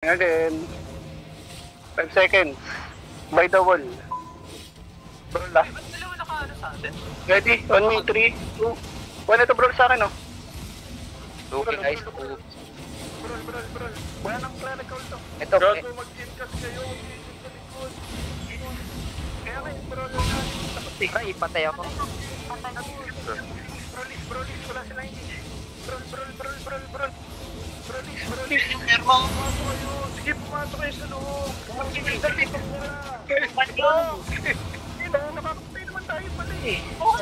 Again. 5 seconds. By the wall. Brawl last. Ba't dalawa naka-ano sa atin? Ready? 1 me, 3, 2, 1. Ito brawl sa akin, oh. Luki guys, Brawl. Wala nang pre-recall to. ito, Gago, mag-teamcast kayo. Mag-teamcast sa likod. Kaya may brawl na. ay, ipatay ako. Brolis, wala sila hindi. Brolis. Sige, pumasok kayo sa loob. Sige, dali, pagmura. Nakakapay naman tayo pala eh. Oo,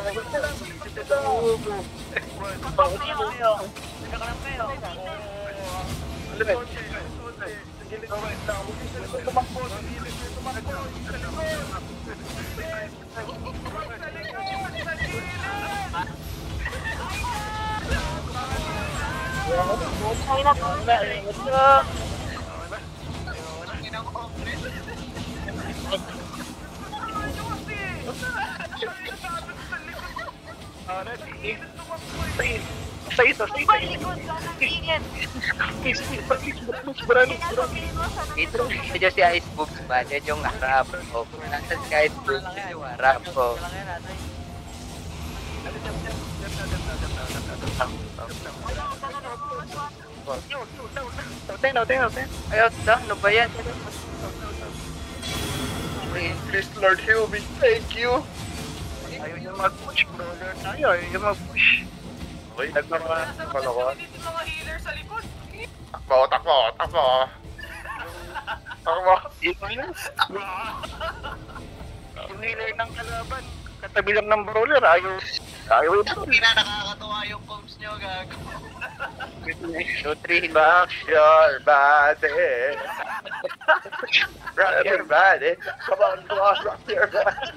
Ito medyo si Ice Boobs ba? Yan yung harap ko. Nasaan si Ice Boobs? Yan yung harap ko. Ayaw, ano ba yan? Please, Lord, help me. Thank you. Ayaw niya mag-push, brother. Ayaw niya mag-push. Okay, nagmamahal Nasa pala ko. dito mga healer sa likod. Takbo. Ito yun. Yung healer ng kalaban, katabi lang ng brawler, ayaw yun. Nakakatuwa yung comms nyo, gago. 2, 3, Rock your body. Rock your body. Come on, rock your body.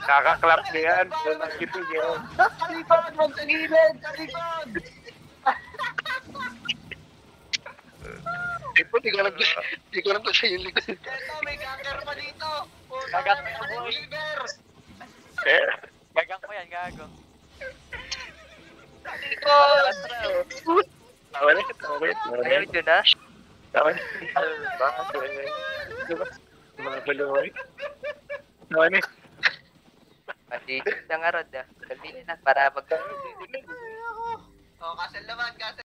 Kakaklap niya yan. Nakakipig yan. Talibad! Magtagilid! Talibad! Di ko alam kung siya yung likod. Eto, may ganger pa dito. Gagat pa yung liver. gagang ko yan, gago. Dito. Tawa na. Ayaw dyan na. Tawa na. Mga baluhoy. Tawa na. Pati na nga rod ah. Sabihin na para mag... Oh, kasal naman, kasal.